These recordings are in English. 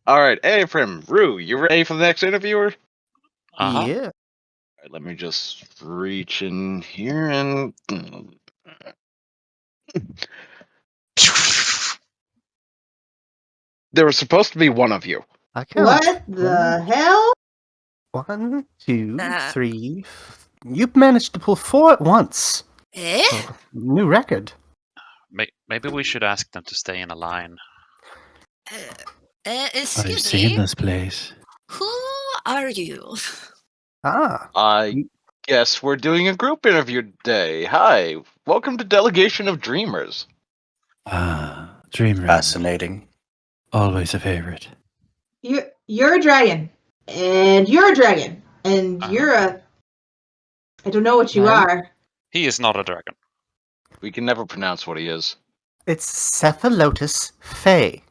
All right, Ephraim, Rue, you ready for the next interviewer? Uh-huh. Yeah. All right, let me just reach in here and. There was supposed to be one of you. I count. What the hell? 1, 2, Uh. 3. You've managed to pull 4 at once. Eh? Oh, new record. Maybe we should ask them to stay in a line. I've Excuse seen me? this place. Who are you? Ah. I guess we're doing a group interview today. Hi, welcome to Delegation of Dreamers. Ah, Dream Room. Fascinating. Always a favorite. You're a dragon, and you're a dragon, and you're a. I don't know what you Right. are. He is not a dragon. We can never pronounce what he is. It's Cephalotus Fey.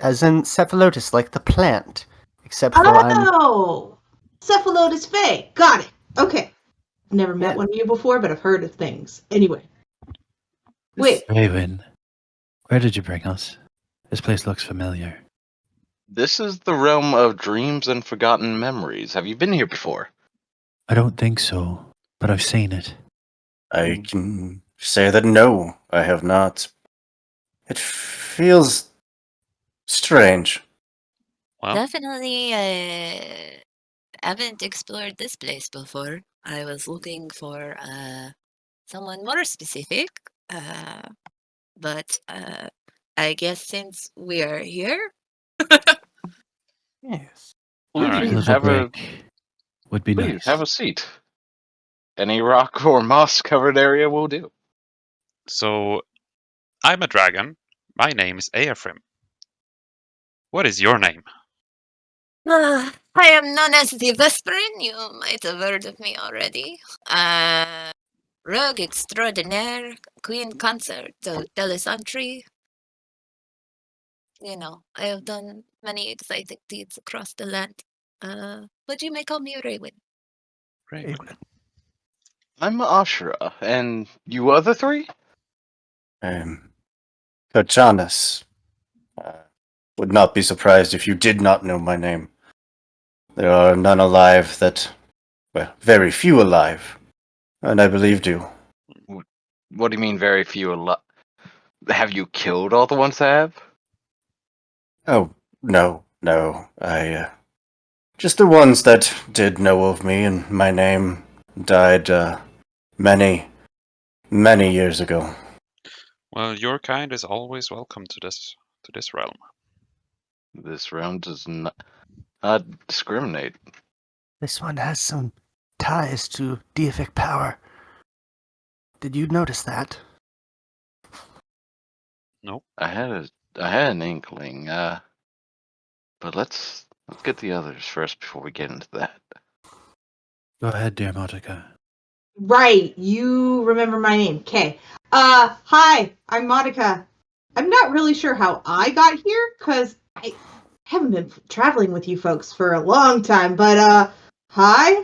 As in Cephalotus, like the plant. Except for Oh, Cephalotus Fey. Got it. Okay. Never met Yeah. one of you before, but I've heard of things. Anyway. Wait. Raewyn, where did you bring us? This place looks familiar. This is the realm of dreams and forgotten memories. Have you been here before? I don't think so, but I've seen it. I can say that no, I have not. It feels strange. Well, Definitely haven't explored this place before. I was looking for someone more specific. But I guess since we are here, Yes. all A right. Please little have a break would be please nice. have a seat. Any rock or moss covered area will do. So, I'm a dragon. My name is Ephraim. What is your name? I am known as the Vesperin. You might have heard of me already. Rogue extraordinaire, queen consort of Delisantry. You know, I have done many exciting deeds across the land. But you may call me Raewyn. Raewyn. I'm Ashura, and you other three? Curchanus. Would not be surprised if you did not know my name. There are none alive that, well, very few alive, and I believed you. What do you mean, very few alive? Have you killed all the ones that have? Oh, no. Just the ones that did know of me and my name died, many years ago. Well, your kind is always welcome to this realm. This realm does not discriminate. This one has some ties to deific power. Did you notice that? Nope. I had an inkling, but let's get the others first before we get into that. Go ahead, dear Monica. Right. You remember my name. Okay. Hi. I'm Monica. I'm not really sure how I got here, because I haven't been traveling with you folks for a long time, but, hi.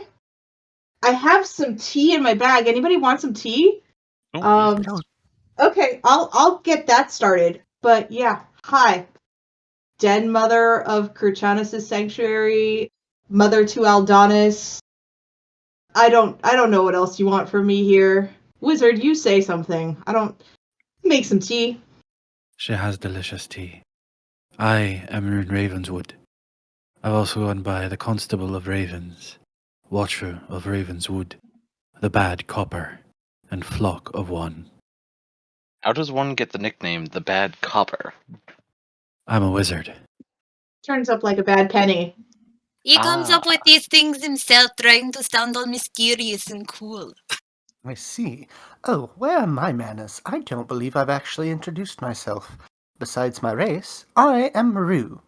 I have some tea in my bag. Anybody want some tea? Oh, Okay, I'll get that started. But yeah, hi. Den mother of Curchanus' sanctuary, mother to Aldonis. I don't know what else you want from me here. Wizard, you say something. Make some tea. She has delicious tea. I am Rines Ravenwood. I've also gone by the Constable of Ravens, Watcher of Ravenswood, the Bad Copper, and Flock of One. How does one get the nickname the Bad Copper? I'm a wizard. Turns up like a bad penny. He comes up with these things himself, trying to sound all mysterious and cool. I see. Oh, where are my manners? I don't believe I've actually introduced myself. Besides my race, I am Maru.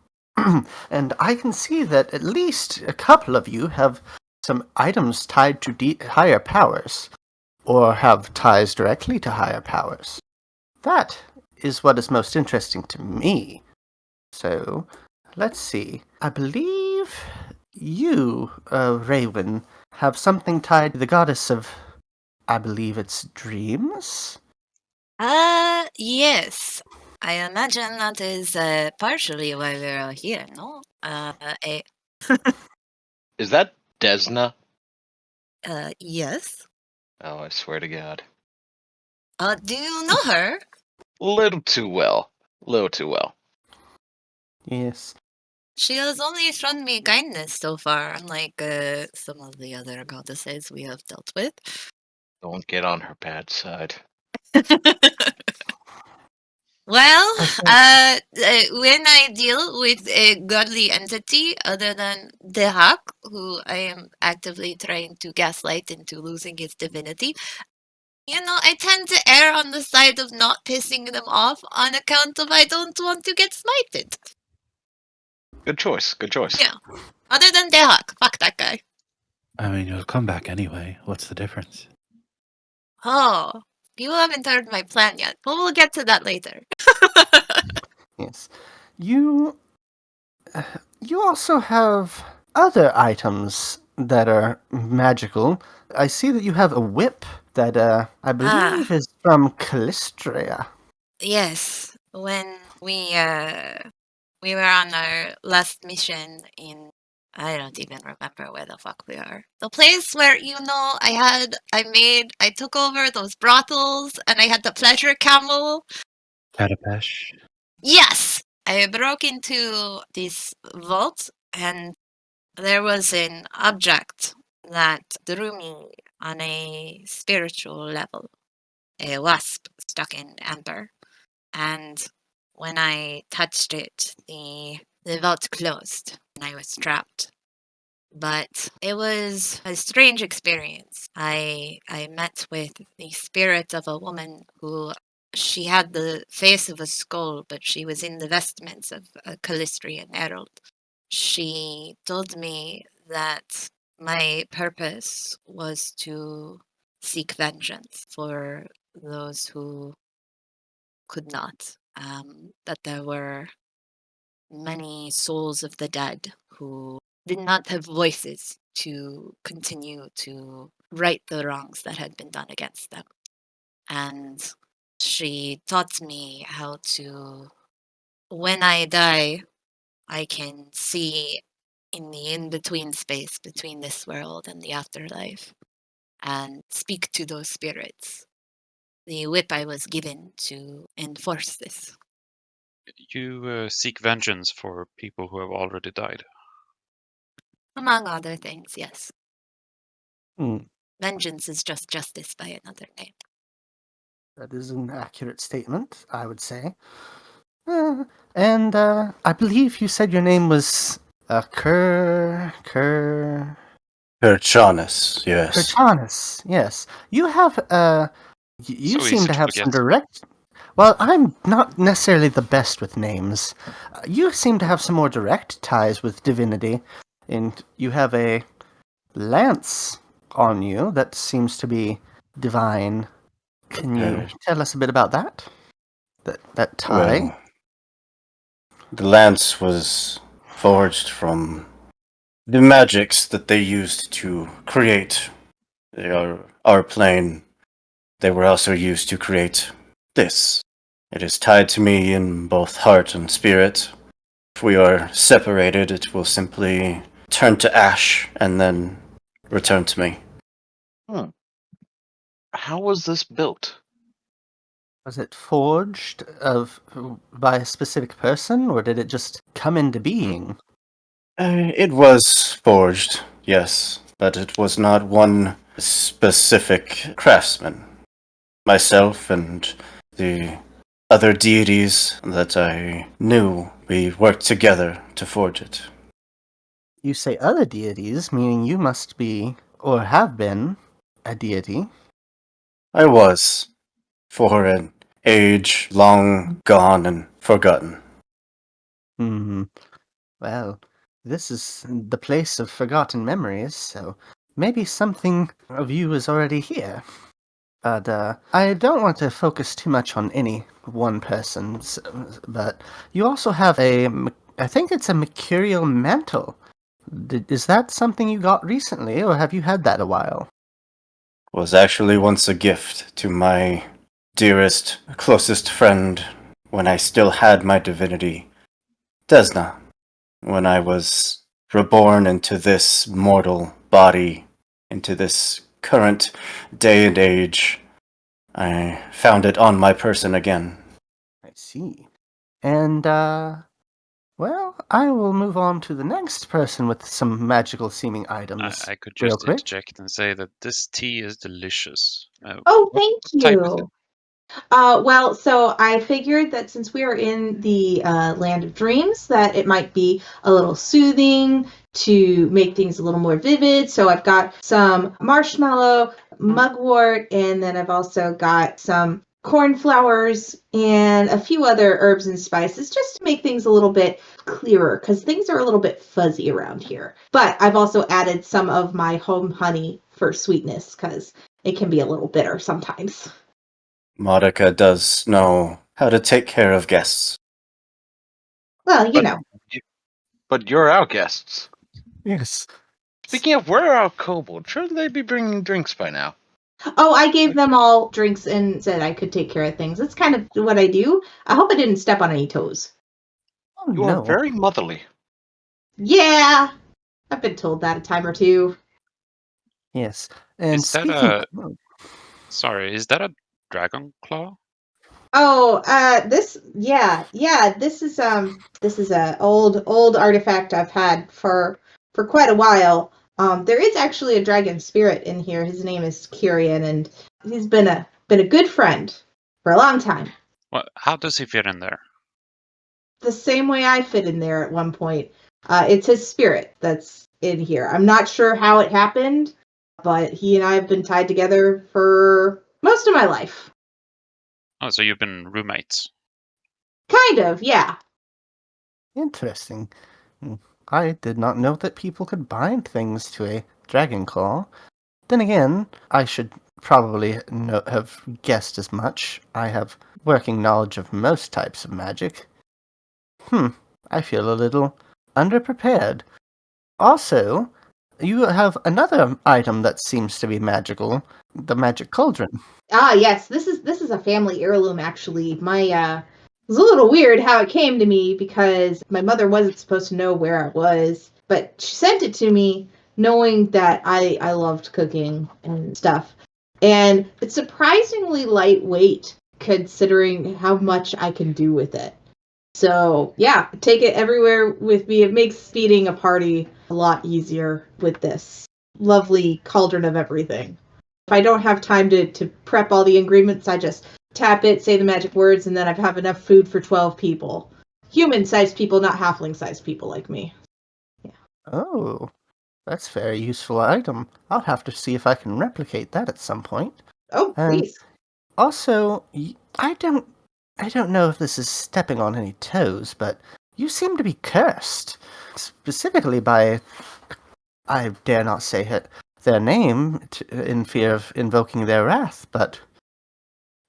And I can see that at least a couple of you have some items tied to higher powers, or have ties directly to higher powers. That is what is most interesting to me. So, let's see. I believe you, Raewyn, have something tied to the goddess of, I believe it's dreams? Yes. I imagine that is partially why we're all here, no? A, Is that Desna? yes. Oh, I swear to God. Do you know her? Little too well. Little too well. Yes. She has only shown me kindness so far, unlike some of the other goddesses we have dealt with. Don't get on her bad side. Well, I when I deal with a godly entity other than Dehak, who I am actively trying to gaslight into losing his divinity, I tend to err on the side of not pissing them off on account of I don't want to get smited. Good choice. Good choice. Yeah. Other than Dehak, fuck that guy. I mean, you'll come back anyway. What's the difference? Oh, you haven't heard my plan yet, but we'll get to that later. Yes. You also have other items that are magical. I see that you have a whip that I believe is from Callistria. Yes, when we were on our last mission in I don't even remember where the fuck we are. The place where I took over those brothels and I had the pleasure camel. Catapesh. Yes, I broke into this vault and there was an object that drew me on a spiritual level. A wasp stuck in amber. And when I touched it, the vault closed and I was trapped. But it was a strange experience. I met with the spirit of a woman who she had the face of a skull, but she was in the vestments of a Callistrian herald. She told me that my purpose was to seek vengeance for those who could not. That there were many souls of the dead who did not have voices to continue to right the wrongs that had been done against them. And she taught me how to, when I die, I can see in the in-between space between this world and the afterlife and speak to those spirits. The whip I was given to enforce this. You seek vengeance for people who have already died. Among other things, yes. Hmm. Vengeance is just justice by another name. That is an accurate statement, I would say. And I believe you said your name was Curchanus, yes. Curchanus. Yes, you have you So seem easy to to have some forget. direct. Well, I'm not necessarily the best with names. You seem to have some more direct ties with divinity, and you have a lance on you that seems to be divine. Can you tell us a bit about that? That tie? Well, the lance was forged from the magics that they used to create our plane. They were also used to create this. It is tied to me in both heart and spirit. If we are separated, it will simply turn to ash and then return to me. How was this built? Was it forged by a specific person, or did it just come into being? It was forged, yes, but it was not one specific craftsman. Myself and the other deities that I knew, we worked together to forge it. You say other deities, meaning you must be, or have been, a deity. I was, for an age long gone and forgotten. Hmm. Well, this is the place of forgotten memories, so maybe something of you is already here. But I don't want to focus too much on any one person's, but you also have I think it's a Mercurial Mantle. Is that something you got recently, or have you had that a while? Was actually once a gift to my dearest, closest friend when I still had my divinity, Desna. when I was reborn into this mortal body, into this current day and age, I found it on my person again. I see. And, well, I will move on to the next person with some magical seeming items. I could real just quick. interject and say that this tea is delicious. Oh, what thank type is it? you. Well, so I figured that since we are in the land of dreams, that it might be a little soothing to make things a little more vivid. So I've got some marshmallow, mugwort, and then I've also got some cornflowers and a few other herbs and spices just to make things a little bit clearer because things are a little bit fuzzy around here. But I've also added some of my home honey for sweetness because it can be a little bitter sometimes. Modica does know how to take care of guests. Well, you But- know. But you're our guests. Yes. Speaking of, where are our kobolds? Shouldn't they be bringing drinks by now? Oh, I gave them all drinks and said I could take care of things. That's kind of what I do. I hope I didn't step on any toes. Oh, You no. are very motherly. Yeah, I've been told that a time or two. Yes. And Is that speaking Sorry, is that a dragon claw? Oh, this is a old artifact I've had for quite a while. There is actually a dragon spirit in here. His name is Kyrian, and he's been a good friend for a long time. How does he fit in there? The same way I fit in there at one point. It's his spirit that's in here. I'm not sure how it happened, but he and I have been tied together for most of my life. Oh, so you've been roommates. Kind of, yeah. Interesting. I did not know that people could bind things to a dragon claw. Then again, I should probably have guessed as much. I have working knowledge of most types of magic. I feel a little underprepared. Also, you have another item that seems to be magical, the Magic Cauldron. Ah, yes. This is a family heirloom. Actually, it was a little weird how it came to me because my mother wasn't supposed to know where I was, but she sent it to me knowing that I loved cooking and stuff. And it's surprisingly lightweight considering how much I can do with it. So yeah, take it everywhere with me. It makes feeding a party a lot easier with this lovely cauldron of everything. If I don't have time to prep all the ingredients, I just tap it, say the magic words, and then I have enough food for 12 people. Human-sized people, not halfling-sized people like me. Oh, that's a very useful item. I'll have to see if I can replicate that at some point. Oh, And please. also, I don't know if this is stepping on any toes, but you seem to be cursed, specifically by, I dare not say their name in fear of invoking their wrath, but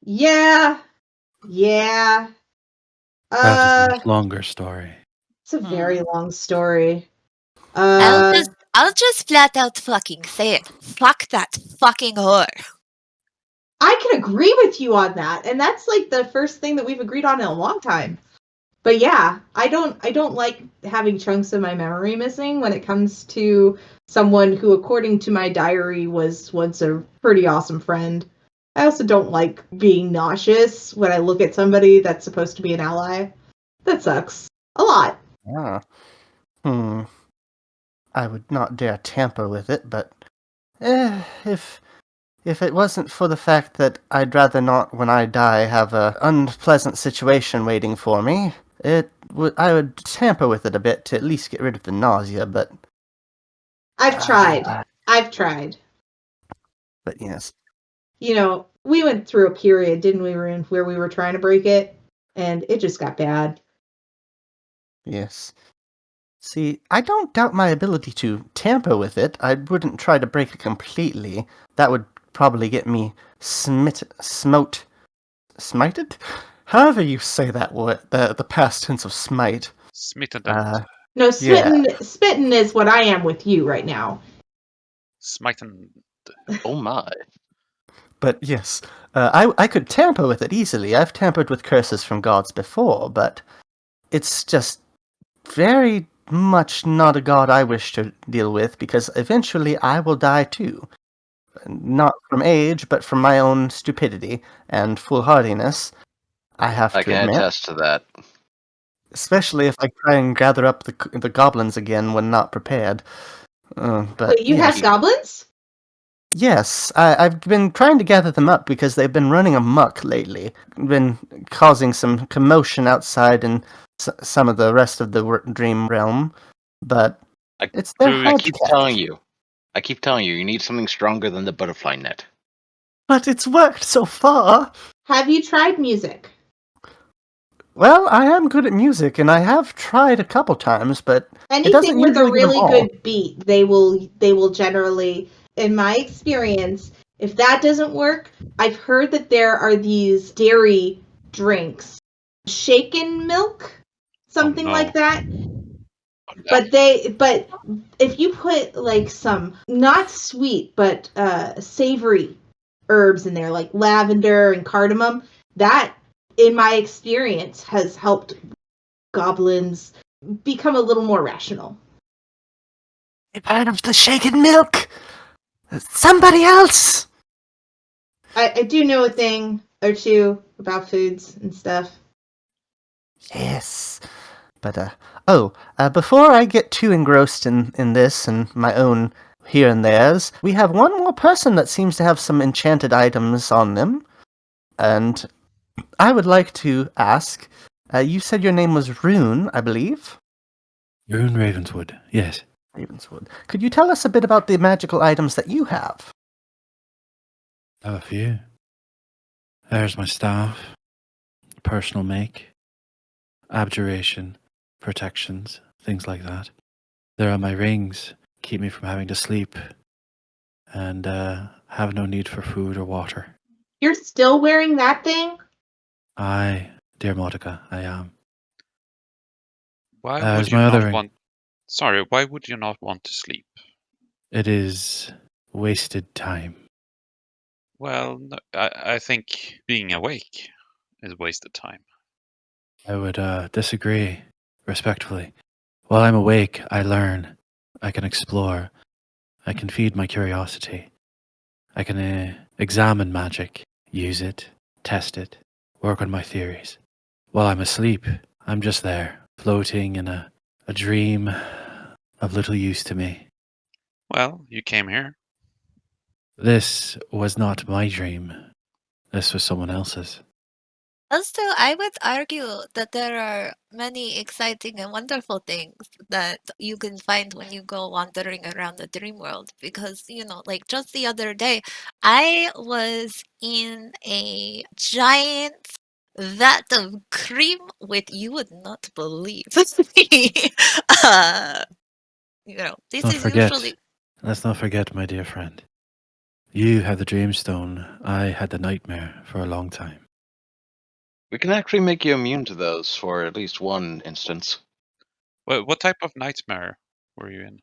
Yeah. That is a much longer story. It's a very Hmm. long story. I'll just flat out fucking say it. Fuck that fucking whore. I can agree with you on that, and that's like the first thing that we've agreed on in a long time. But yeah, I don't like having chunks of my memory missing when it comes to someone who, according to my diary, was once a pretty awesome friend. I also don't like being nauseous when I look at somebody that's supposed to be an ally. That sucks. A lot. I would not dare tamper with it, but if it wasn't for the fact that I'd rather not, when I die, have a unpleasant situation waiting for me, I would tamper with it a bit to at least get rid of the nausea, but... I've tried. But yes. You know, we went through a period, didn't we, Rune, where we were trying to break it, and it just got bad. Yes. See, I don't doubt my ability to tamper with it. I wouldn't try to break it completely. That would probably get me smited? However you say that word, the past tense of smite. Smitten. No, smitten is what I am with you right now. Smitten. Oh my. But yes, I could tamper with it easily. I've tampered with curses from gods before, but it's just very much not a god I wish to deal with, because eventually I will die too. Not from age, but from my own stupidity and foolhardiness, I have I to can admit. attest to that. Especially if I try and gather up the goblins again when not prepared. But Wait, you yes. have goblins? Yes, I've been trying to gather them up because they've been running amok lately. Been causing some commotion outside in some of the rest of the dream realm. But they're Rue, hard to catch. I keep telling you, you need something stronger than the butterfly net. But it's worked so far. Have you tried music? Well, I am good at music, and I have tried a couple times, but it doesn't Anything with a usually get them really all. good beat, they will generally, in my experience, if that doesn't work, I've heard that there are these dairy drinks, shaken milk, something no. like that. But if you put like some not sweet but savory herbs in there, like lavender and cardamom, that, in my experience, has helped goblins become a little more rational. I've heard of the shaken milk. Somebody else. I do know a thing or two about foods and stuff. Yes. But, before I get too engrossed in this and my own here and theirs, we have one more person that seems to have some enchanted items on them. And I would like to ask, you said your name was Rune, I believe? Rune Ravenswood, yes. Ravenswood. Could you tell us a bit about the magical items that you have? I have a few. There's my staff, personal make, abjuration, protections, things like that. There are my rings, keep me from having to sleep, and have no need for food or water. You're still wearing that thing? Aye, dear Modica, I am. Why There's would you my other not ring. want? Sorry, why would you not want to sleep? It is wasted time. Well, no, I think being awake is wasted time. I would disagree, respectfully. While I'm awake, I learn. I can explore. I can feed my curiosity. I can examine magic, use it, test it, work on my theories. While I'm asleep, I'm just there, floating in a dream of little use to me. Well, you came here. This was not my dream. This was someone else's. Also, I would argue that there are many exciting and wonderful things that you can find when you go wandering around the dream world. Because, like just the other day, I was in a giant vat of cream with, you would not believe. uh, this Don't is forget. usually. Let's not forget, my dear friend. You had the dreamstone. I had the nightmare for a long time. We can actually make you immune to those for at least one instance. What type of nightmare were you in?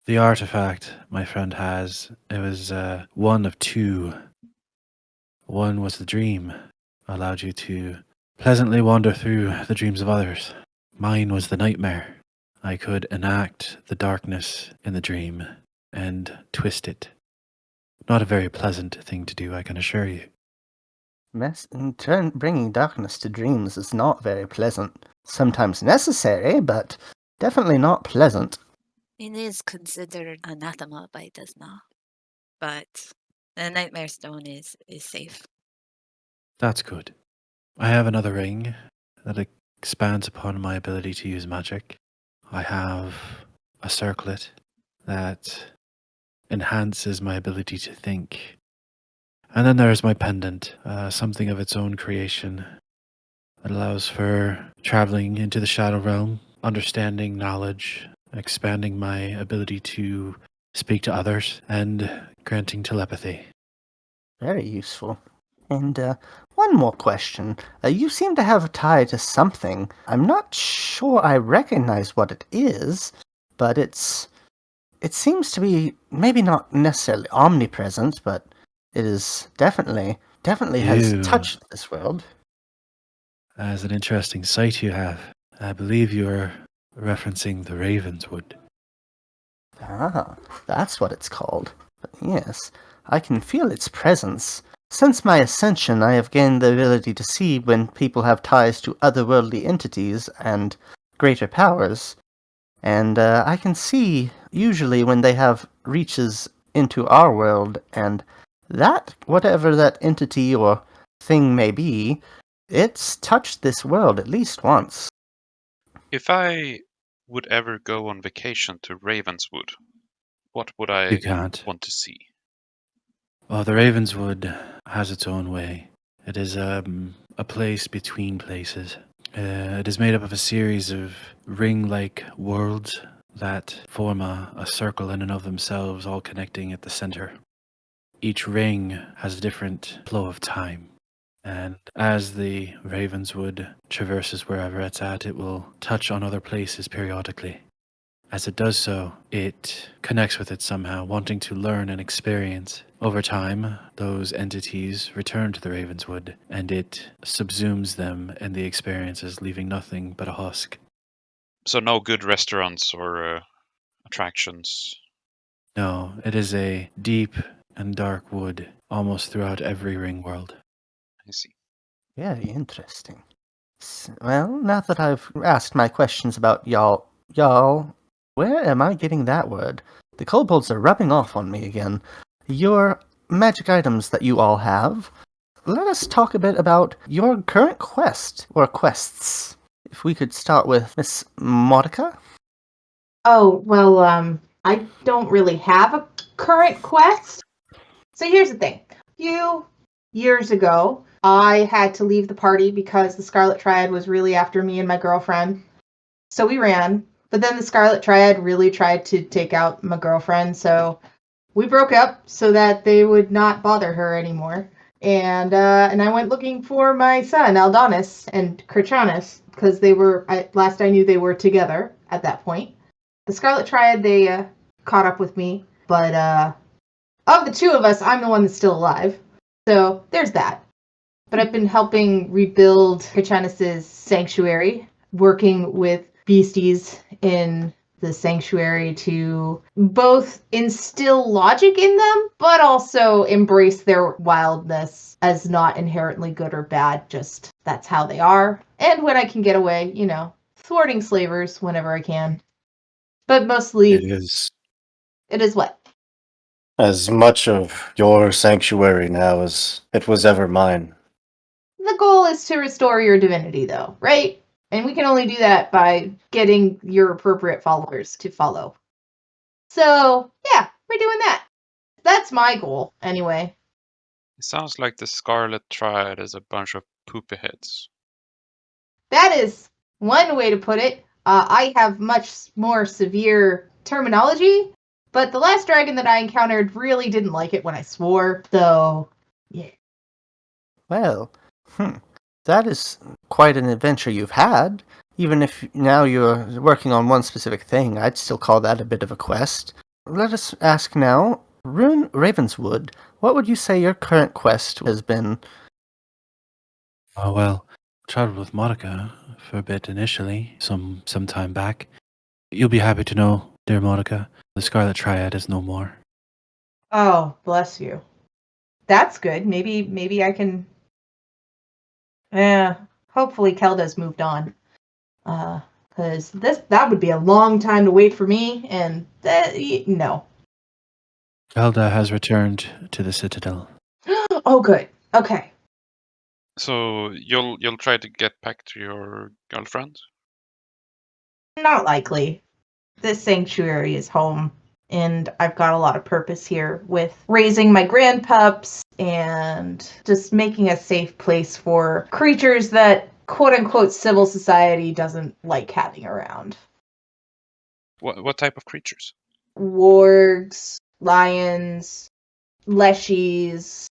The artifact my friend has, it was one of two. One was the dream, allowed you to pleasantly wander through the dreams of others. Mine was the nightmare. I could enact the darkness in the dream and twist it. Not a very pleasant thing to do, I can assure you. Bringing darkness to dreams is not very pleasant. Sometimes necessary, but definitely not pleasant. It is considered anathema by Desna, but the Nightmare Stone is safe. That's good. I have another ring that expands upon my ability to use magic. I have a circlet that enhances my ability to think. And then there's my pendant, something of its own creation that allows for traveling into the shadow realm, understanding knowledge, expanding my ability to speak to others, and granting telepathy. Very useful. And one more question. You seem to have a tie to something. I'm not sure I recognize what it is, but it seems to be maybe not necessarily omnipresent, but it is definitely has touched this world. As an interesting sight you have. I believe you're referencing the Ravenswood. Ah, that's what it's called. But yes, I can feel its presence. Since my ascension, I have gained the ability to see when people have ties to otherworldly entities and greater powers. And I can see, usually, when they have reaches into our world, and that, whatever that entity or thing may be, it's touched this world at least once. If I would ever go on vacation to Ravenswood, what would You I can't. want to see? Well, the Ravenswood has its own way. It is a place between places. It is made up of a series of ring-like worlds that form a circle in and of themselves, all connecting at the center. Each ring has a different flow of time, and as the Ravenswood traverses wherever it's at, it will touch on other places periodically. As it does so, it connects with it somehow, wanting to learn and experience. Over time, those entities return to the Ravenswood, and it subsumes them in the experiences, leaving nothing but a husk. So no good restaurants or attractions. No, it is a deep and dark wood, almost throughout every ring world. I see. Very interesting. Well, now that I've asked my questions about y'all, where am I getting that word? The kobolds are rubbing off on me again. Your magic items that you all have. Let us talk a bit about your current quest, or quests. If we could start with Miss Modica? Oh, well, I don't really have a current quest. So here's the thing. A few years ago, I had to leave the party because the Scarlet Triad was really after me and my girlfriend. So we ran. But then the Scarlet Triad really tried to take out my girlfriend, so we broke up so that they would not bother her anymore. And I went looking for my son, Aldonis, and Curchanus, because they were, last I knew, they were together at that point. The Scarlet Triad, they caught up with me, but of the two of us, I'm the one that's still alive. So there's that. But I've been helping rebuild Curchanus's sanctuary, working with beasties in the sanctuary to both instill logic in them, but also embrace their wildness as not inherently good or bad, just that's how they are. And when I can get away, thwarting slavers whenever I can. But mostly, It is. it is what? As much of your sanctuary now as it was ever mine. The goal is to restore your divinity, though, right? And we can only do that by getting your appropriate followers to follow. So, yeah, we're doing that. That's my goal, anyway. It sounds like the Scarlet Triad is a bunch of poopy heads. That is one way to put it. I have much more severe terminology, but the last dragon that I encountered really didn't like it when I swore, so, yeah. Well, that is quite an adventure you've had. Even if now you're working on one specific thing, I'd still call that a bit of a quest. Let us ask now, Rune Ravenswood, what would you say your current quest has been? Oh, well, traveled with Modica for a bit initially, some time back. You'll be happy to know, dear Modica, the Scarlet Triad is no more. Oh, bless you. That's good. Maybe I can... Yeah, hopefully Kelda's moved on. Because that would be a long time to wait for me, and no. Kelda has returned to the Citadel. Oh, good. Okay. So you'll try to get back to your girlfriend? Not likely. This sanctuary is home, and I've got a lot of purpose here with raising my grandpups and just making a safe place for creatures that quote-unquote civil society doesn't like having around. What type of creatures? Wargs, lions, leshies,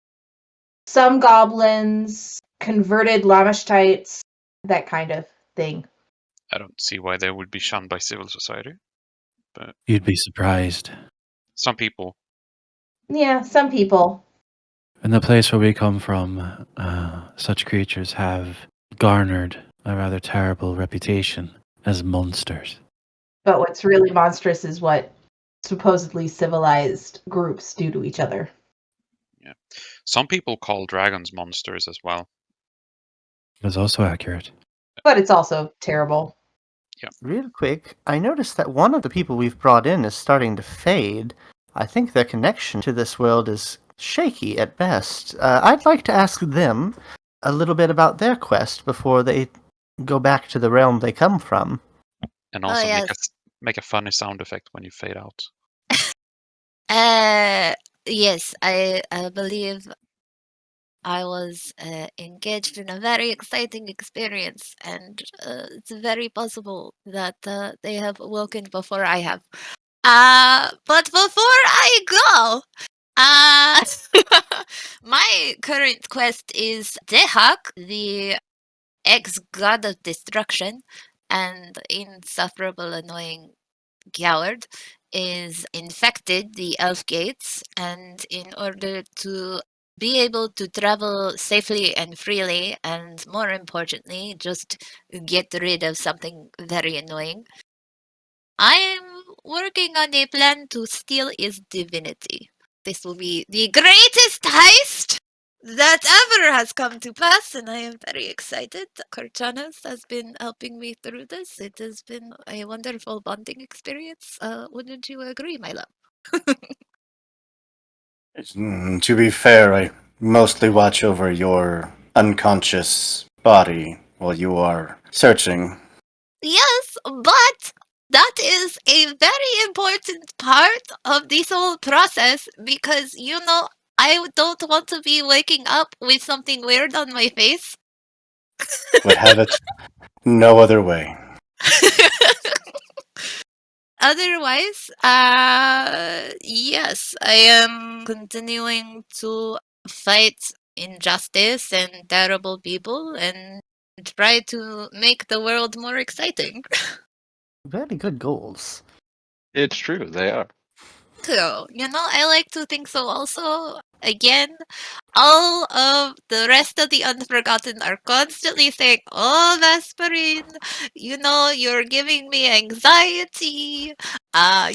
some goblins, converted Lamashtites, that kind of thing. I don't see why they would be shunned by civil society, but You'd be surprised. some people. Yeah, some people. In the place where we come from, such creatures have garnered a rather terrible reputation as monsters. But what's really monstrous is what supposedly civilized groups do to each other. Yeah. Some people call dragons monsters as well. That's also accurate. But it's also terrible. Real quick, I noticed that one of the people we've brought in is starting to fade. I think their connection to this world is shaky at best. I'd like to ask them a little bit about their quest before they go back to the realm they come from. And also yes. make a funny sound effect when you fade out. Yes, I believe I was engaged in a very exciting experience, and it's very possible that they have woken before I have. But before I go, my current quest is Dehak, the ex-god of destruction and insufferable, annoying coward, is infected the elf gates, and in order to be able to travel safely and freely, and more importantly, just get rid of something very annoying, I'm working on a plan to steal his divinity. This will be the greatest heist that ever has come to pass, and I am very excited. Curchanus has been helping me through this. It has been a wonderful bonding experience. Wouldn't you agree, my love? To be fair, I mostly watch over your unconscious body while you are searching. Yes, but that is a very important part of this whole process because, I don't want to be waking up with something weird on my face. Would have it no other way. Otherwise, yes, I am continuing to fight injustice and terrible people and try to make the world more exciting. Very good goals. It's true, they are. So, I like to think so also. Again, all of the rest of the Unforgotten are constantly saying, "Oh, Vesperine, you're giving me anxiety.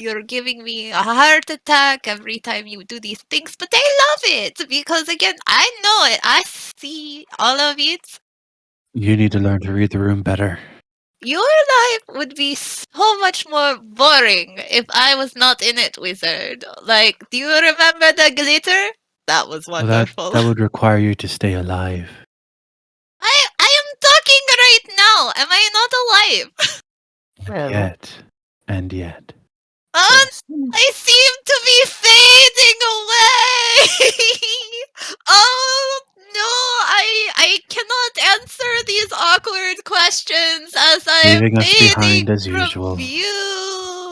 You're giving me a heart attack every time you do these things." But they love it because, again, I know it. I see all of it. You need to learn to read the room better. Your life would be so much more boring if I was not in it, Wizard. Like, do you remember the glitter? That was Well, wonderful. that would require you to stay alive. I am talking right now. Am I not alive? Well, And yet. I seem to be fading away. Oh no, I cannot answer these awkward questions as I'm Leaving us behind fading as from usual. view.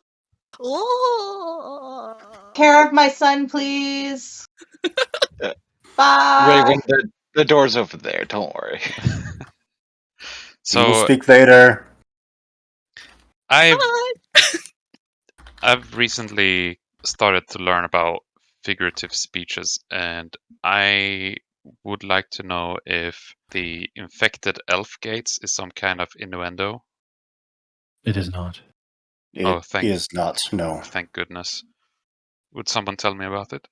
Oh. Care of my son, please. Uh, Bye. Raven, the door's over there. Don't worry. We will So speak later. I've Bye. I've recently started to learn about figurative speeches, and I would like to know if the infected elf gates is some kind of innuendo. It is not. Oh, It is not, no. Thank goodness. Would someone tell me about it?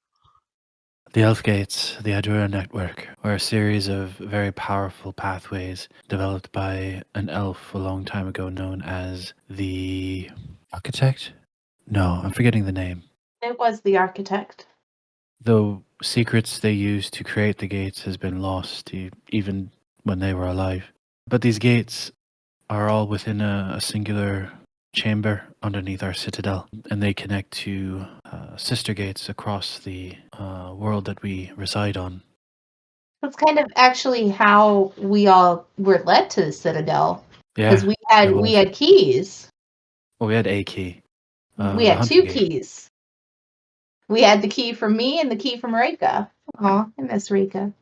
The Elf Gates, the Adura network, are a series of very powerful pathways developed by an elf a long time ago known as the Architect? No, I'm forgetting the name. It was the architect. The secrets they used to create the gates has been lost even when they were alive. But these gates are all within a singular chamber underneath our citadel, and they connect to sister gates across the world that we reside on. That's kind of actually how we all were led to the Citadel. Yeah, Because we had keys. well, we had a key. We the had hunting two gate. keys. We had the key from me and the key from Reka. Aw, I miss Reka.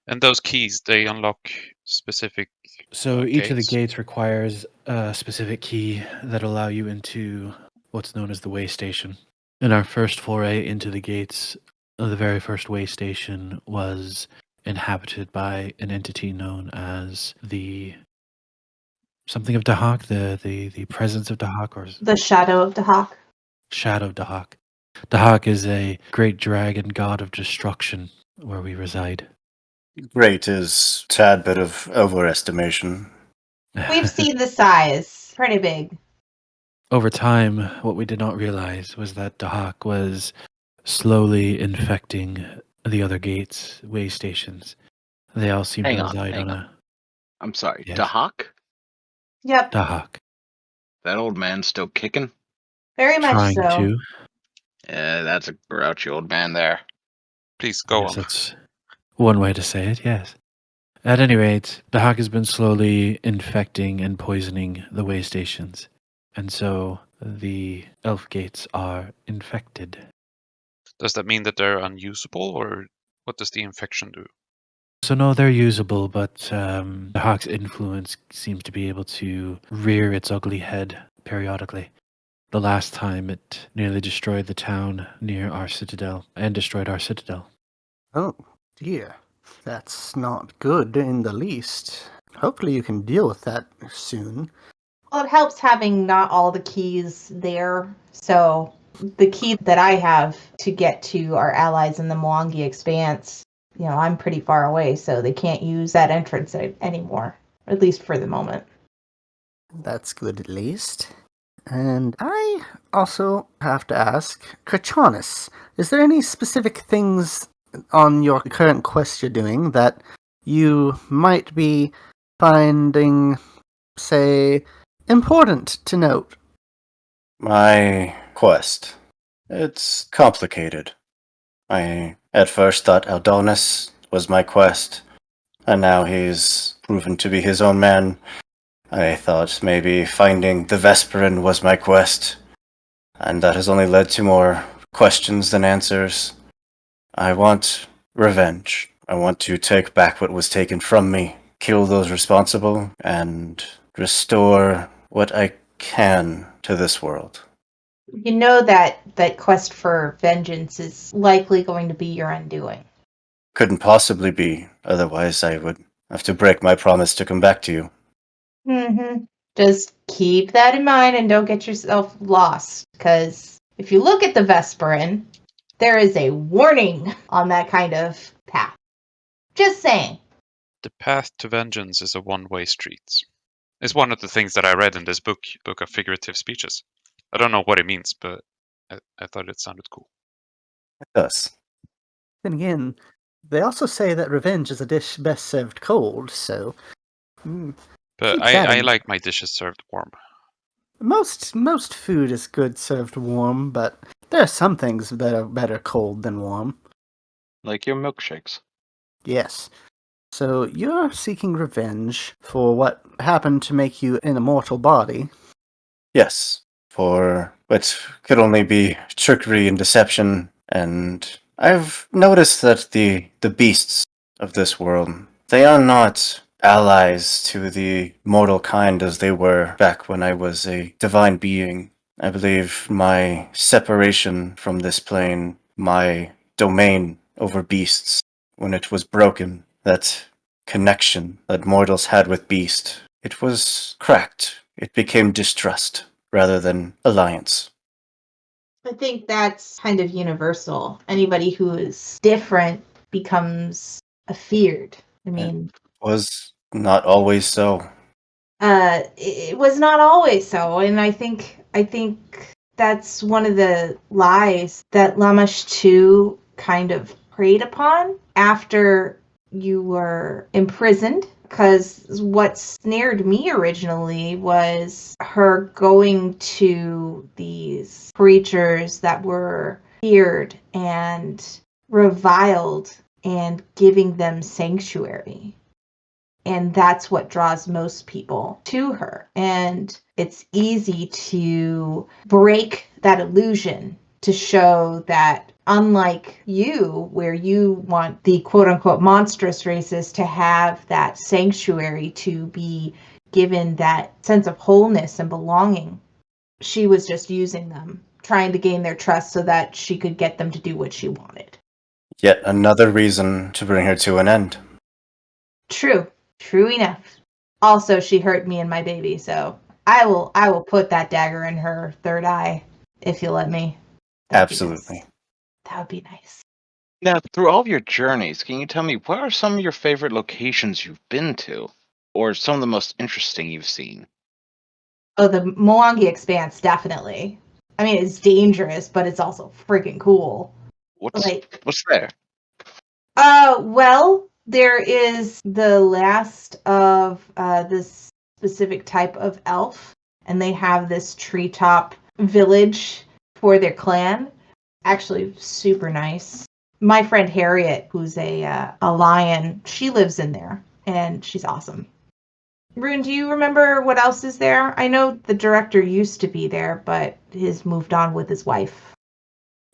And those keys, they unlock specific. So each of the gates. gates requires a specific key that allow you into what's known as the way station. In our first foray into the gates, the very first way station was inhabited by an entity known as the something of Dahak, the presence of Dahak, or The shadow of the hawk. shadow of Dahak. Dahak is a great dragon god of destruction where we reside. Great is a tad bit of overestimation. We've seen the size. Pretty big. Over time, what we did not realize was that Dahak was slowly infecting the other gates, way stations. They all seem to reside on a I'm sorry, Yes. Dahak? Yep, Dahak. That old man's still kicking? very much Trying so. to. Yeah, that's a grouchy old man there. Please go Yes, on. that's one way to say it, yes. At any rate, Dahak has been slowly infecting and poisoning the way stations. And so the elf gates are infected. Does that mean that they're unusable, or what does the infection do? So no, they're usable, but Dahak's influence seems to be able to rear its ugly head periodically. The last time it nearly destroyed the town near our citadel and destroyed our citadel. Oh, dear. That's not good in the least. Hopefully you can deal with that soon. Well, it helps having not all the keys there. So the key that I have to get to our allies in the Manga Expanse, I'm pretty far away, so they can't use that entrance anymore, at least for the moment. That's good at least. And I also have to ask, Curchanus, is there any specific things on your current quest you're doing that you might be finding, say, important to note? My quest. It's complicated. I at first thought Aldonis was my quest, and now he's proven to be his own man. I thought maybe finding the Vesperin was my quest, and that has only led to more questions than answers. I want revenge. I want to take back what was taken from me, kill those responsible, and restore what I can to this world. You know that quest for vengeance is likely going to be your undoing. Couldn't possibly be, otherwise I would have to break my promise to come back to you. Mm-hmm. Just keep that in mind and don't get yourself lost, because if you look at the Vesperin, there is a warning on that kind of path. Just saying. The path to vengeance is a one-way street. It's one of the things that I read in this book of figurative speeches. I don't know what it means, but I thought it sounded cool. It does. Then again, they also say that revenge is a dish best served cold, so... But keep that I in like my dishes served warm. Most food is good served warm, but there are some things that are better cold than warm. Like your milkshakes. Yes. So you're seeking revenge for what happened to make you an immortal body. Yes, for what could only be trickery and deception, and I've noticed that the beasts of this world, they are not allies to the mortal kind as they were back when I was a divine being. I believe my separation from this plane, my domain over beasts, when it was broken, that connection that mortals had with beast, it was cracked. It became distrust rather than alliance. I think that's kind of universal. Anybody who is different becomes feared. I mean, Was not always so. it was not always so, and I think that's one of the lies that Lamash 2 kind of preyed upon after you were imprisoned. Because what snared me originally was her going to these creatures that were feared and reviled and giving them sanctuary. And that's what draws most people to her. And it's easy to break that illusion to show that, unlike you, where you want the quote-unquote monstrous races to have that sanctuary, to be given that sense of wholeness and belonging, she was just using them, trying to gain their trust so that she could get them to do what she wanted. Yet another reason to bring her to an end. True enough. Also, she hurt me and my baby, so I will put that dagger in her third eye if you let me. That'd be Absolutely. nice. That would be nice. Now, through all of your journeys, can you tell me what are some of your favorite locations you've been to? Or some of the most interesting you've seen? Oh, the Manga Expanse, definitely. I mean, it's dangerous, but it's also freaking cool. What's there? Well, there is the last of this specific type of elf, and they have this treetop village for their clan. Actually, super nice. My friend Harriet, who's a lion, she lives in there, and she's awesome. Rune, do you remember what else is there? I know the director used to be there, but he's moved on with his wife.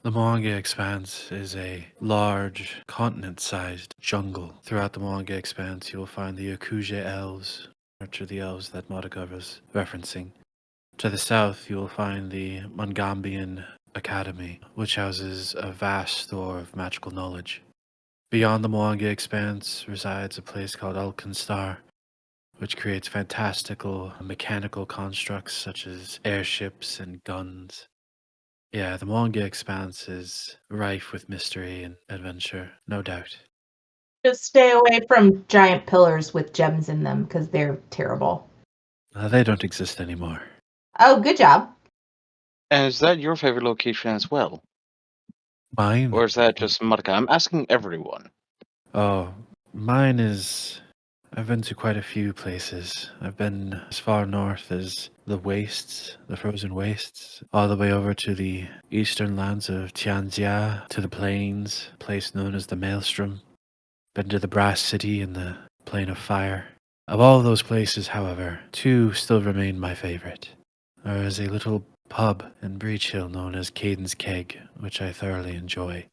The Manga Expanse is a large, continent-sized jungle. Throughout the Manga Expanse, you will find the Okuja elves, which are the elves that Modica was referencing. To the south, you will find the Mangambian Academy, which houses a vast store of magical knowledge. Beyond the Manga Expanse resides a place called Alkenstar, which creates fantastical mechanical constructs such as airships and guns. Yeah, the Manga Expanse is rife with mystery and adventure, no doubt. Just stay away from giant pillars with gems in them, because they're terrible. They don't exist anymore. Oh, good job. And is that your favorite location as well? Mine? Or is that just Mudka? I'm asking everyone. Oh, mine is... I've been to quite a few places. I've been as far north as the wastes, the frozen wastes, all the way over to the eastern lands of Tianjia, to the plains, a place known as the Maelstrom. Been to the Brass City and the Plain of Fire. Of all those places, however, two still remain my favorite. There is a little pub in Breach Hill known as Caden's Keg, which I thoroughly enjoy.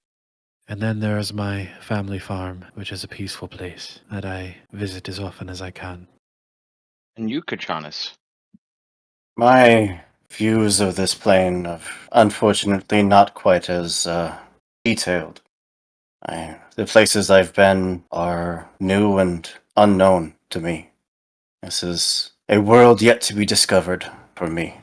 And then there is my family farm, which is a peaceful place that I visit as often as I can. And you, Curchanus? My views of this plane are unfortunately not quite as detailed. The places I've been are new and unknown to me. This is a world yet to be discovered for me.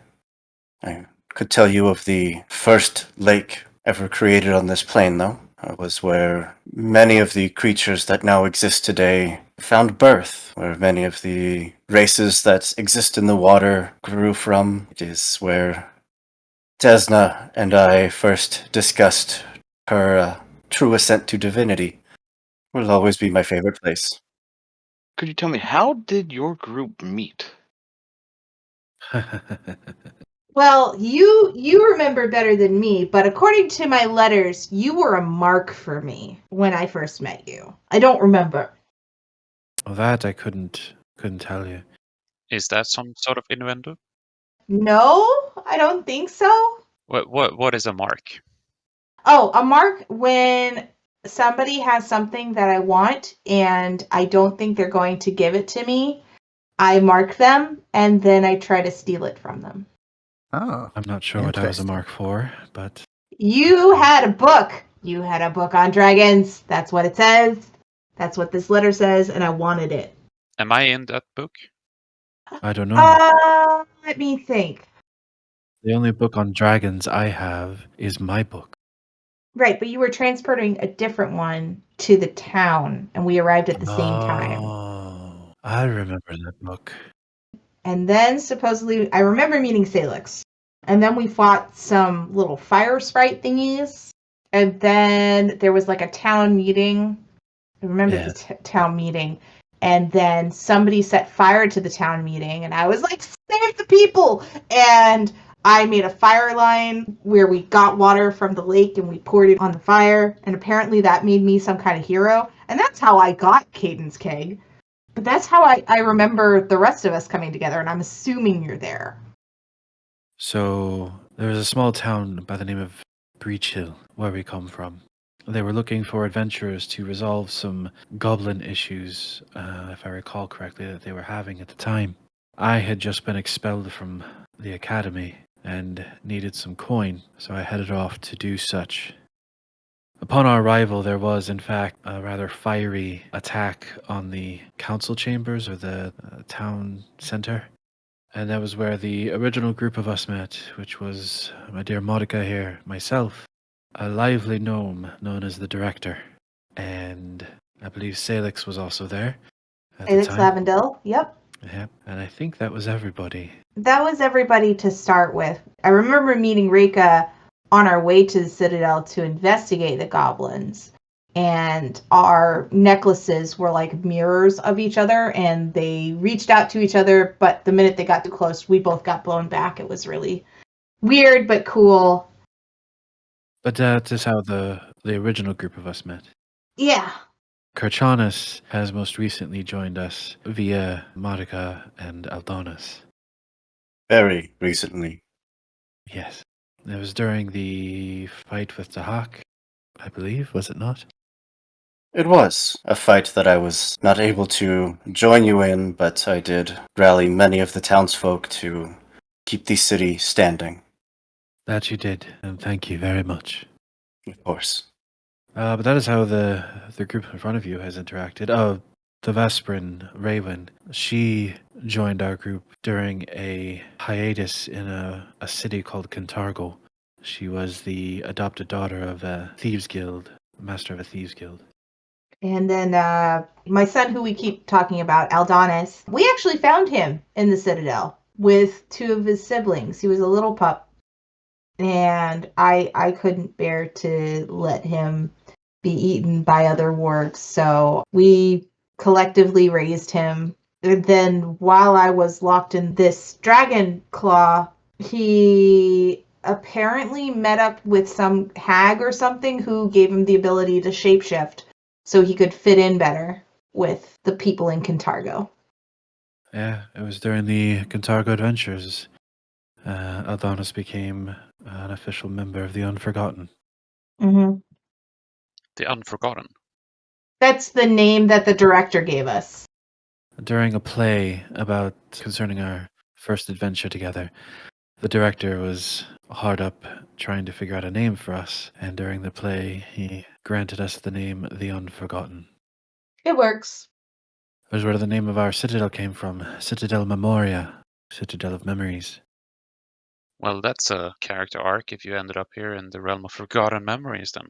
I could tell you of the first lake ever created on this plane, though. It was where many of the creatures that now exist today found birth, where many of the races that exist in the water grew from. It is where Desna and I first discussed her true ascent to divinity. Will always be my favorite place. Could you tell me, how did your group meet? Well, you remember better than me, but according to my letters, you were a mark for me when I first met you. I don't remember. Well, that I couldn't tell you. Is that some sort of innuendo? No, I don't think so. What is a mark? Oh, a mark when somebody has something that I want and I don't think they're going to give it to me. I mark them and then I try to steal it from them. Oh, I'm not sure what I was a interesting. mark for, but You had a book. You had a book on dragons. That's what it says. That's what this letter says, and I wanted it. Am I in that book? I don't know. Let me think. The only book on dragons I have is my book. Right, but you were transporting a different one to the town, and we arrived at the same time. Oh, I remember that book. And then supposedly, I remember meeting Salix. And then we fought some little fire sprite thingies. And then there was like a town meeting. I remember the town meeting. And then somebody set fire to the town meeting. And I was like, save the people! And I made a fire line where we got water from the lake and we poured it on the fire. And apparently that made me some kind of hero. And that's how I got Caden's Keg. But that's how I remember the rest of us coming together, and I'm assuming you're there. So, there was a small town by the name of Breach Hill, where we come from. They were looking for adventurers to resolve some goblin issues, if I recall correctly, that they were having at the time. I had just been expelled from the academy and needed some coin, so I headed off to do such. Upon our arrival, there was, in fact, a rather fiery attack on the council chambers or the town center. And that was where the original group of us met, which was my dear Modica here, myself, a lively gnome known as the Director, and I believe Salix was also there at the Alex time. Lavendel. Yep. Yep, and I think that was everybody. That was everybody to start with. I remember meeting Rika on our way to the Citadel to investigate the goblins. And our necklaces were like mirrors of each other, and they reached out to each other, but the minute they got too close, we both got blown back. It was really weird, but cool. But that is how the original group of us met. Yeah. Curchanus has most recently joined us via Modica and Aldonis. Very recently. Yes. It was during the fight with Dahak, I believe, was it not? It was a fight that I was not able to join you in, but I did rally many of the townsfolk to keep the city standing, That you did, and thank you very much. of course. But that is how the group in front of you has interacted. Oh, the Vesperin, Raewyn, she joined our group during a hiatus in a city called Cantargo. She was the adopted daughter of a thieves guild, master of a thieves guild. And then my son, who we keep talking about, Aldonis, we actually found him in the Citadel with two of his siblings. He was a little pup, and I couldn't bear to let him be eaten by other wargs, so we collectively raised him. And then while I was locked in this dragon claw, he apparently met up with some hag or something who gave him the ability to shapeshift so he could fit in better with the people in Cantargo. Yeah, it was during the Cantargo adventures. Aldonis became an official member of the Unforgotten. Mm-hmm. The Unforgotten. That's the name that the director gave us. During a play concerning our first adventure together, the director was hard up trying to figure out a name for us, and during the play, he granted us the name The Unforgotten. It works. It was where the name of our citadel came from, Citadel Memoria, Citadel of Memories. Well, that's a character arc if you ended up here in the realm of forgotten memories, then.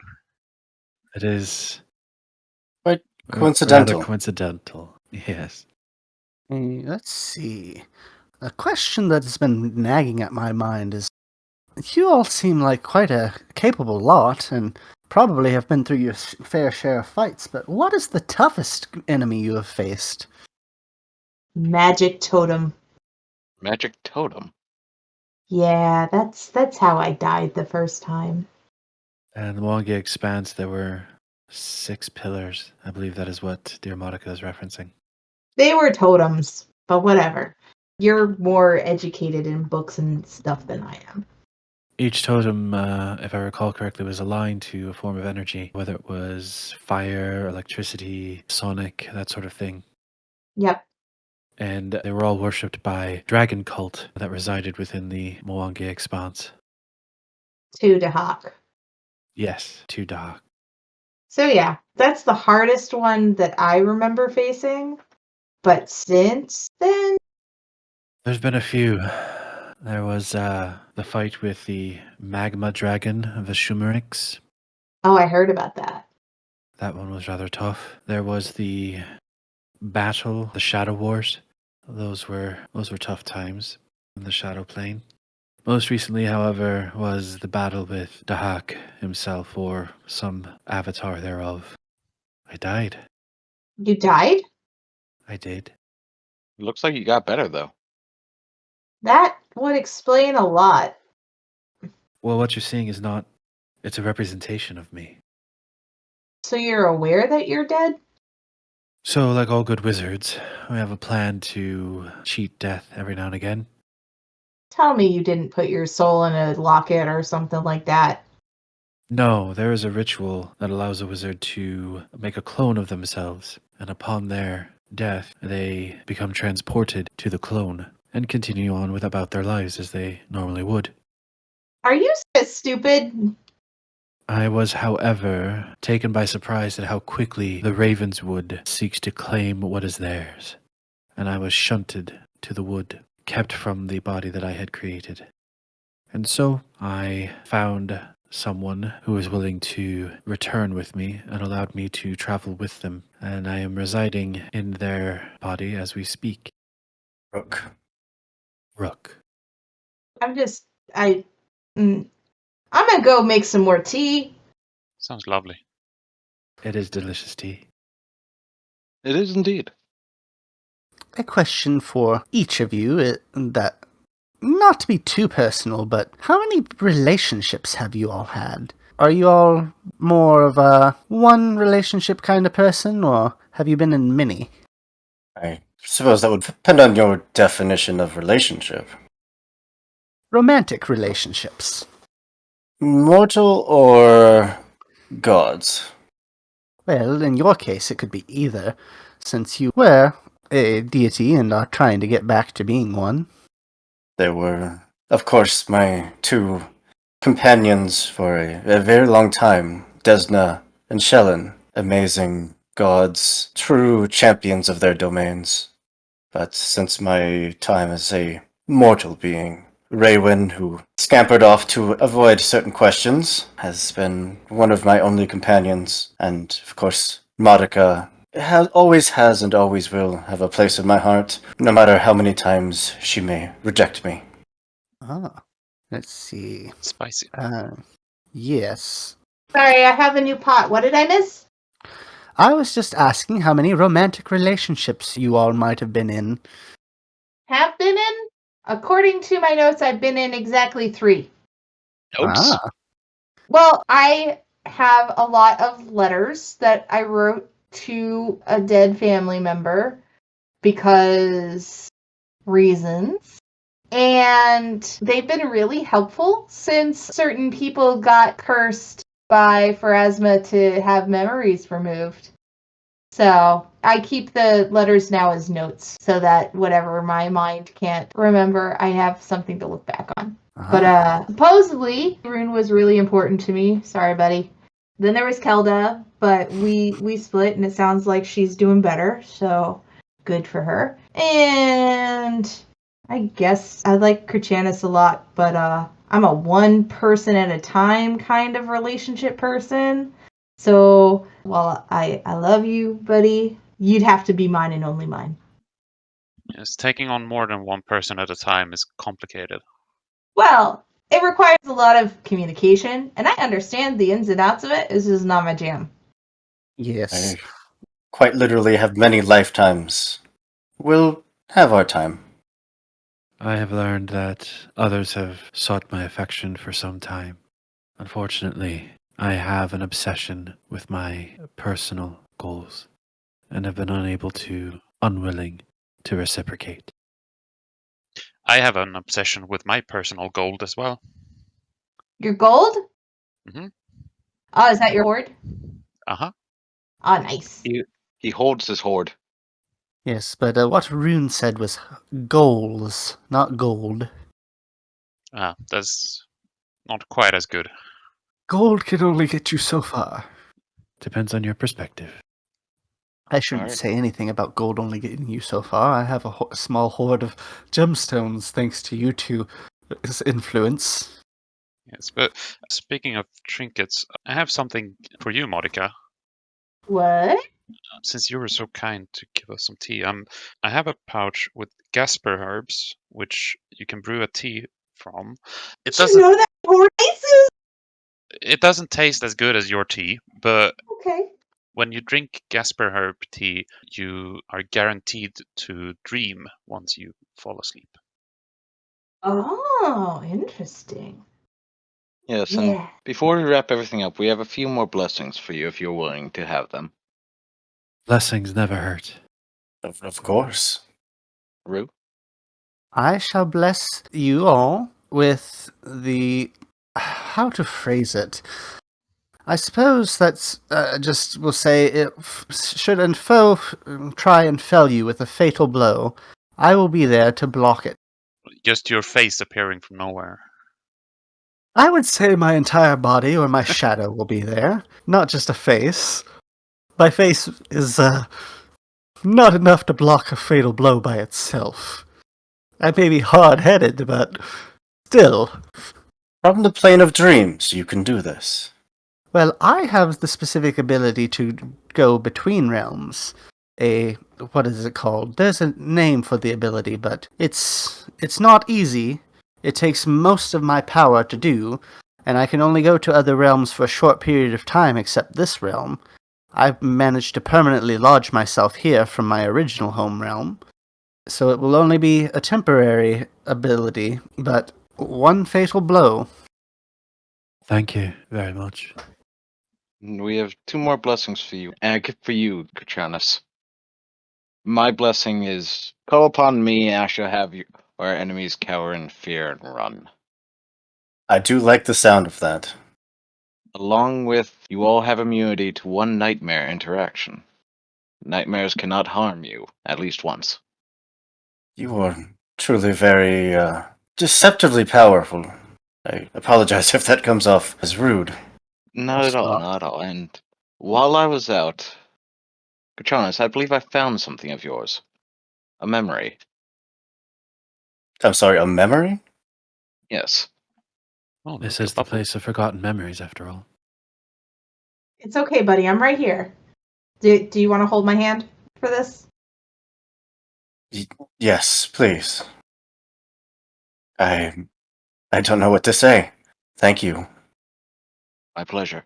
It is Quite rather coincidental. coincidental, yes. Let's see. A question that has been nagging at my mind is, you all seem like quite a capable lot, and probably have been through your fair share of fights, but what is the toughest enemy you have faced? Magic totem. Magic totem. Yeah, that's how I died the first time. And the Manga Expanse, there were 6 pillars. I believe that is what Dear Modica is referencing. They were totems, but whatever. You're more educated in books and stuff than I am. Each totem, if I recall correctly, was aligned to a form of energy, whether it was fire, electricity, sonic, that sort of thing. Yep. And they were all worshipped by dragon cult that resided within the Manga Expanse. To Dahak. Yes, to Dahak. So yeah, that's the hardest one that I remember facing. But since then, There's been a few. There was the fight with the magma dragon of the Shumerix. oh, I heard about that. That one was rather tough. There was the battle, the Shadow Wars. Those were tough times in the Shadow Plane. Most recently, however, was the battle with Dahak himself, or some avatar thereof. I died. You died? I did. It looks like you got better, though. That would explain a lot. Well, what you're seeing is not... It's a representation of me. So you're aware that you're dead? So, like all good wizards, we have a plan to cheat death every now and again. Tell me you didn't put your soul in a locket or something like that. No, there is a ritual that allows a wizard to make a clone of themselves, and upon their death, they become transported to the clone and continue on with about their lives as they normally would. Are you stupid? I was, however, taken by surprise at how quickly the Ravenswood seeks to claim what is theirs, and I was shunted to the wood, kept from the body that I had created. And so I found someone who was willing to return with me and allowed me to travel with them, and I am residing in their body as we speak. Rook. Rook. I'm gonna go make some more tea. Sounds lovely. It is delicious tea. It is indeed. A question for each of you that, not to be too personal, but how many relationships have you all had? Are you all more of a one relationship kind of person, or have you been in many? I suppose that would depend on your definition of relationship. Romantic relationships. Mortal or gods? Well, in your case, it could be either, since you were a deity and are trying to get back to being one. They were, of course, my two companions for a very long time, Desna and Shellen. Amazing gods, true champions of their domains. But since my time as a mortal being, Raewyn, who scampered off to avoid certain questions, has been one of my only companions, and of course, Marika always has and always will have a place in my heart, no matter how many times she may reject me. Ah, let's see. Spicy. Yes. Sorry, I have a new pot. What did I miss? I was just asking how many romantic relationships you all might have been in. Have been in? According to my notes, I've been in exactly 3. Oops. Ah, Well, I have a lot of letters that I wrote to a dead family member because reasons. And they've been really helpful since certain people got cursed by Pharasma to have memories removed. So I keep the letters now as notes so that whatever my mind can't remember, I have something to look back on. But supposedly, Rune was really important to me. Sorry, buddy. Then there was Kelda, but we split, and it sounds like she's doing better, so good for her. And I guess I like Curchanus a lot, but I'm a one person at a time kind of relationship person. So while I love you, buddy, you'd have to be mine and only mine. Yes, taking on more than one person at a time is complicated. Well, it requires a lot of communication, and I understand the ins and outs of it. This is not my jam. yes. I quite literally have many lifetimes. We'll have our time. I have learned that others have sought my affection for some time. Unfortunately, I have an obsession with my personal goals and have been unwilling to reciprocate. I have an obsession with my personal gold as well. Your gold? Mhm. Oh, is that your hoard? Uh-huh. Oh, nice. He holds his hoard. Yes, but what Rune said was goals, not gold. That's not quite as good. Gold can only get you so far. Depends on your perspective. I shouldn't Alright. say anything about gold only getting you so far. I have a small hoard of gemstones thanks to you two influence. Yes, but speaking of trinkets, I have something for you, Modica. What? Since you were so kind to give us some tea, I have a pouch with Gasper herbs, which you can brew a tea from. It Did you know that hoard places? taste as good as your tea, but Okay. when you drink Gasper herb tea, you are guaranteed to dream once you fall asleep. Oh, interesting. Yes, Yeah. and before we wrap everything up, we have a few more blessings for you if you're willing to have them. Blessings never hurt. Of course. Rue? I shall bless you all with the... how to phrase it? I suppose that's just, we'll say, should an foe try and fell you with a fatal blow, I will be there to block it. Just your face appearing from nowhere. I would say my entire body or my shadow will be there, not just a face. My face is, not enough to block a fatal blow by itself. I may be hard-headed, but still. From the plane of dreams, you can do this. Well, I have the specific ability to go between realms. What is it called? There's a name for the ability, but it's not easy. It takes most of my power to do, and I can only go to other realms for a short period of time except this realm. I've managed to permanently lodge myself here from my original home realm, so it will only be a temporary ability, but one fatal blow. Thank you very much. We have 2 more blessings for you. And a gift for you, Curchanus. My blessing is, call upon me, and I shall have our enemies cower in fear and run. I do like the sound of that. Along with, you all have immunity to 1 nightmare interaction. Nightmares cannot harm you, at least once. You are truly very, deceptively powerful. I apologize if that comes off as rude. Not at all, Stop. not at all. And while I was out, Curchanus, I believe I found something of yours. A memory. I'm sorry, a memory? Yes. Oh, This look, is a the bubble. place of forgotten memories, after all. It's okay, buddy. I'm right here. Do you want to hold my hand for this? Yes, please. I don't know what to say. Thank you. My pleasure.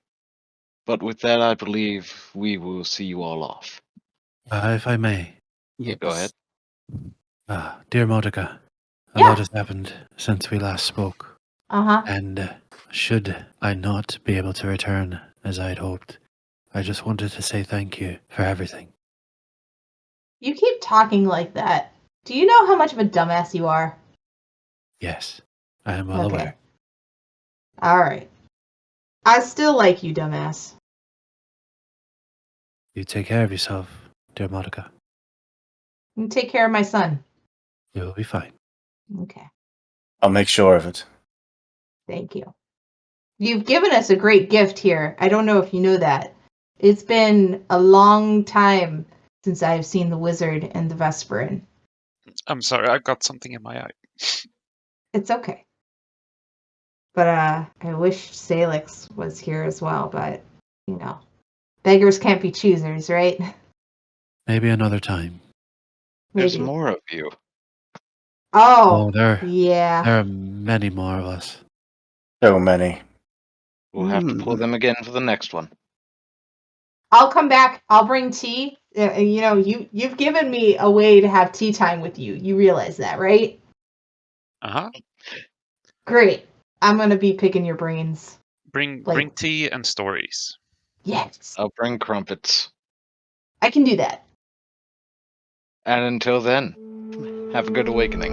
But with that, I believe we will see you all off. If I may, Yes. Go ahead. dear Modica, a Yeah. lot has happened since we last spoke, Uh-huh. and should I not be able to return as I had hoped, I just wanted to say thank you for everything. You keep talking like that. Do you know how much of a dumbass you are? Yes, I am well Okay. aware. All right. I still like you, dumbass. You take care of yourself, dear Modica. You take care of my son. You will be fine. Okay. I'll make sure of it. Thank you. You've given us a great gift here. I don't know if you know that. It's been a long time since I've seen the wizard and the Vesperin. I'm sorry, I got something in my eye. It's okay. But I wish Salix was here as well, but beggars can't be choosers, right? Maybe another time. There's Maybe. more of you. Oh, there yeah. are many more of us. So many. We'll have to pull them again for the next one. I'll come back. I'll bring tea. You've given me a way to have tea time with you. You realize that, right? Uh-huh. Great. I'm gonna be picking your brains. Bring Like- tea and stories. Yes, I'll bring crumpets. I can do that. And until then, have a good awakening.